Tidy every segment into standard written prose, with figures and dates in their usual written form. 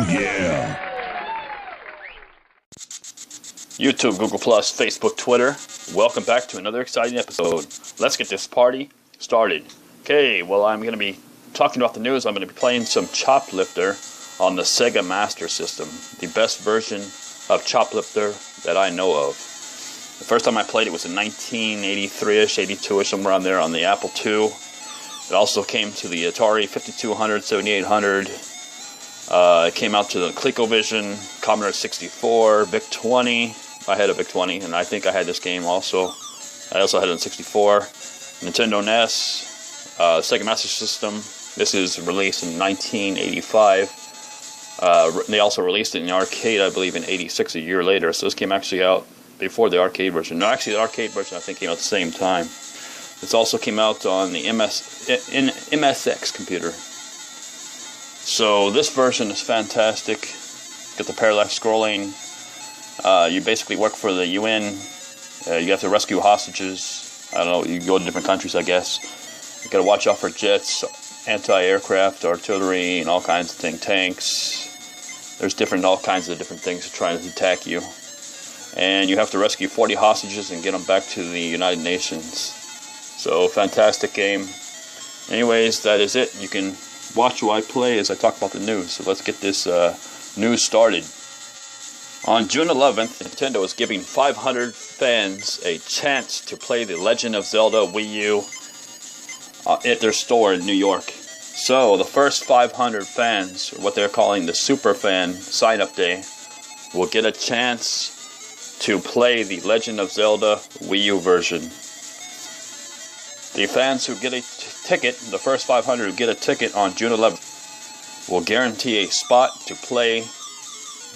Yeah. YouTube, Google+, Facebook, Twitter, welcome back to another exciting episode. Let's get this party started. Okay, well, I'm going to be talking about the news. I'm going to be playing some Choplifter on the Sega Master System, the best version of Choplifter that I know of. The first time I played it was in 1983-ish, 82-ish, somewhere on there on the Apple II. It also came to the Atari 5200, 7800. It came out to the ColecoVision, Commodore 64, VIC-20. I had a VIC-20, and I think I had this game also. I also had it on 64. Nintendo NES, Sega Master System. This is released in 1985. They also released it in the arcade, I believe, in 86, a year later. So this came actually out before the arcade version. No, actually, the arcade version, I think, came out at the same time. This also came out on the MSX computer. So this version is fantastic. Get the parallax scrolling. You basically work for the UN. You have to rescue hostages. I don't know, you go to different countries, I guess. You gotta watch out for jets, anti-aircraft, artillery, and all kinds of things, tanks. There's all kinds of different things trying to attack you. And you have to rescue 40 hostages and get them back to the United Nations. So, fantastic game. Anyways, that is it. You can watch while I play as I talk about the news. So let's get this news started. On June 11th, Nintendo is giving 500 fans a chance to play The Legend of Zelda Wii U at their store in New York. So, the first 500 fans, what they're calling the Super Fan Sign-Up Day, will get a chance to play The Legend of Zelda Wii U version. The fans who get a ticket, the first 500 who get a ticket on June 11th, will guarantee a spot to play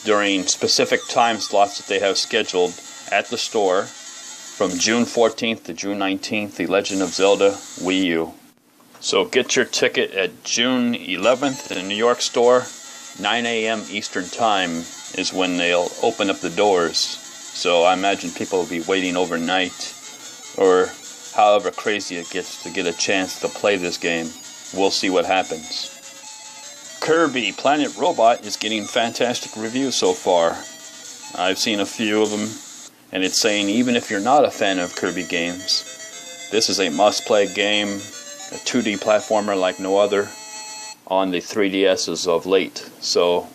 during specific time slots that they have scheduled at the store from June 14th to June 19th, The Legend of Zelda Wii U. So get your ticket at June 11th in the New York store. 9 a.m. Eastern Time is when they'll open up the doors. So I imagine people will be waiting overnight or however crazy it gets to get a chance to play this game. We'll see what happens. Kirby Planet Robot is getting fantastic reviews so far. I've seen a few of them, and it's saying even if you're not a fan of Kirby games, this is a must-play game, a 2D platformer like no other, on the 3DSs of late. So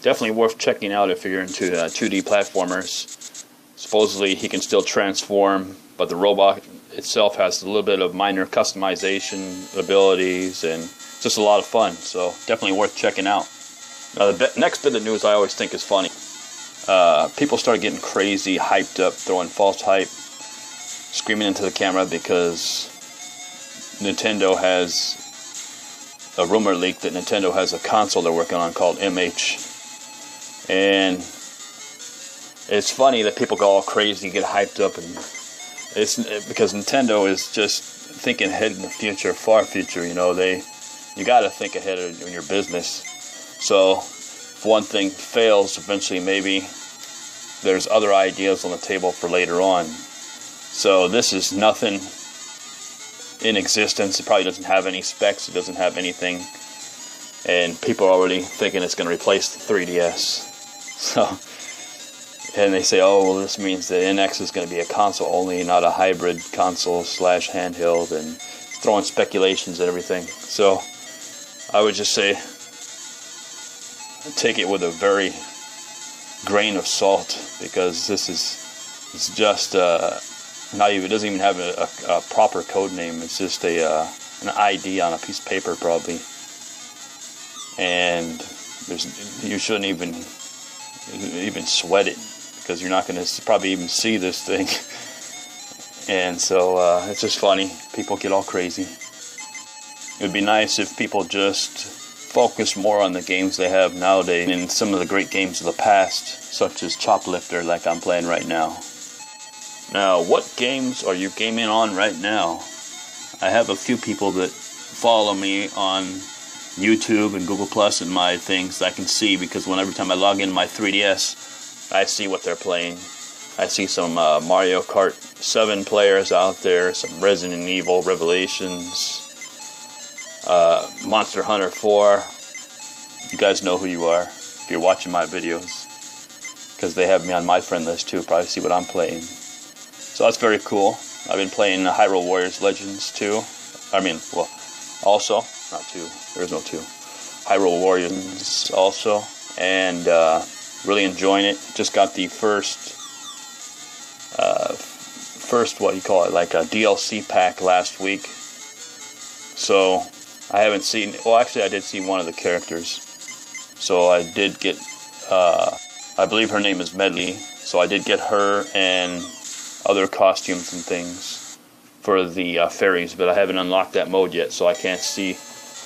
definitely worth checking out if you're into 2D platformers. Supposedly he can still transform, but the robot itself has a little bit of minor customization abilities, and just a lot of fun, so definitely worth checking out. Now, the next bit of news I always think is funny. People start getting crazy, hyped up, throwing false hype, screaming into the camera because Nintendo has a rumor leak that Nintendo has a console they're working on called MH. And it's funny that people go all crazy, get hyped up, and it's because Nintendo is just thinking ahead in the future, far future. You got to think ahead in your business. So if one thing fails, eventually maybe there's other ideas on the table for later on. So this is nothing in existence. It probably doesn't have any specs. It doesn't have anything. And people are already thinking it's going to replace the 3DS. And they say, oh, well, this means the NX is going to be a console only, not a hybrid console / handheld, and throwing speculations and everything. So I would just say take it with a very grain of salt, because this is just not even, it doesn't even have a proper code name. It's just an ID on a piece of paper probably, and you shouldn't even sweat it, because you're not going to probably even see this thing. And so it's just funny. People get all crazy. It would be nice if people just focus more on the games they have nowadays and some of the great games of the past, such as Choplifter, like I'm playing right now. Now, what games are you gaming on right now? I have a few people that follow me on YouTube and Google Plus and my things that I can see, because every time I log in my 3DS, I see what they're playing. I see some Mario Kart 7 players out there, some Resident Evil Revelations, Monster Hunter 4. You guys know who you are. if you're watching my videos, because they have me on my friend list too. Probably see what I'm playing. So that's very cool. I've been playing Hyrule Warriors Legends 2. I mean, well, also, not 2. There is no 2. Hyrule Warriors also, and really enjoying it. Just got the first what you call it, like a DLC pack last week. So I haven't seen. Well, actually, I did see one of the characters. So I did get. I believe her name is Medley. So I did get her and other costumes and things for the fairies, but I haven't unlocked that mode yet, so I can't see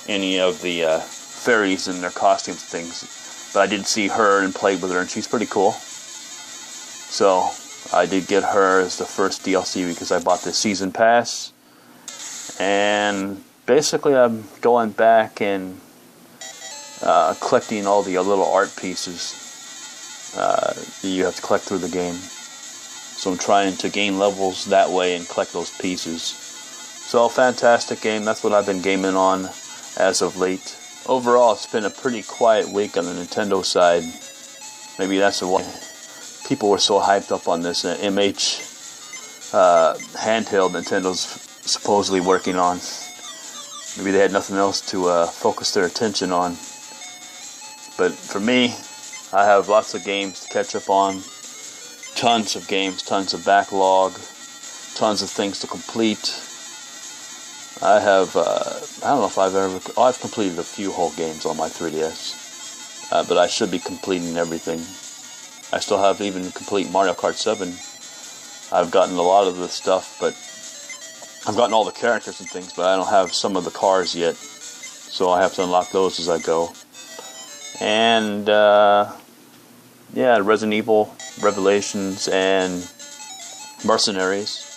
any of the fairies and their costumes and things. But I did see her and played with her, and she's pretty cool. So I did get her as the first DLC because I bought the season pass. And basically I'm going back and collecting all the little art pieces that you have to collect through the game. So I'm trying to gain levels that way and collect those pieces. So fantastic game. That's what I've been gaming on as of late. Overall, it's been a pretty quiet week on the Nintendo side. Maybe that's why people were so hyped up on this MH handheld Nintendo's supposedly working on. Maybe they had nothing else to focus their attention on. But for me, I have lots of games to catch up on. Tons of games, tons of backlog, tons of things to complete. I have, I don't know if I've completed a few whole games on my 3DS. But I should be completing everything. I still haven't even complete Mario Kart 7. I've gotten a lot of the stuff, but I've gotten all the characters and things, but I don't have some of the cars yet. So I have to unlock those as I go. And, yeah, Resident Evil, Revelations, and Mercenaries.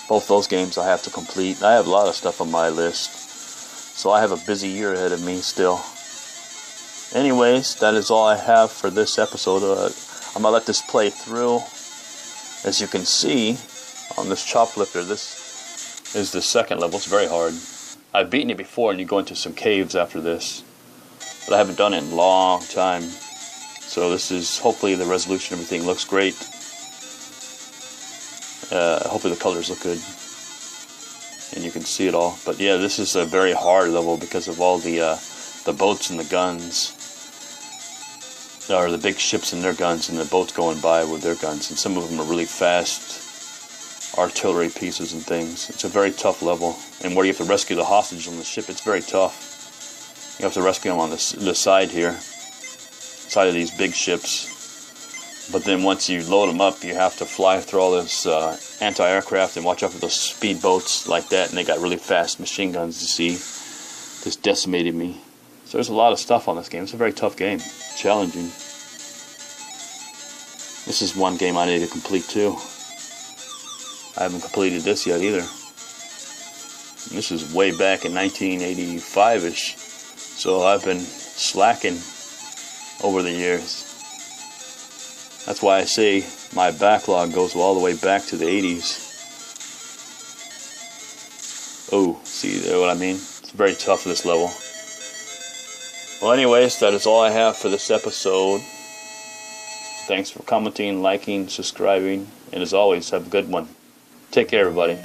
Both those games I have to complete. I have a lot of stuff on my list. So I have a busy year ahead of me still. Anyways, that is all I have for this episode. I'm going to let this play through. As you can see on this Choplifter, this is the second level. It's very hard. I've beaten it before, and you go into some caves after this. But I haven't done it in a long time. So this is, hopefully the resolution, everything looks great. Hopefully the colors look good. And you can see it all. But yeah, this is a very hard level because of all the boats and the guns. Or the big ships and their guns, and the boats going by with their guns. And some of them are really fast artillery pieces and things. It's a very tough level. And where you have to rescue the hostage on the ship, it's very tough. You have to rescue them on the side here. Side of these big ships. But then once you load them up, you have to fly through all this anti-aircraft and watch out for those speed boats like that. And they got really fast machine guns, you see. Just decimated me. So there's a lot of stuff on this game. It's a very tough game. Challenging. This is one game I need to complete too. I haven't completed this yet either. This is way back in 1985-ish. So I've been slacking over the years. That's why I say my backlog goes all the way back to the 80s. Oh, see what I mean? It's very tough, this level. Well, anyways, that is all I have for this episode. Thanks for commenting, liking, subscribing, and as always, have a good one. Take care, everybody.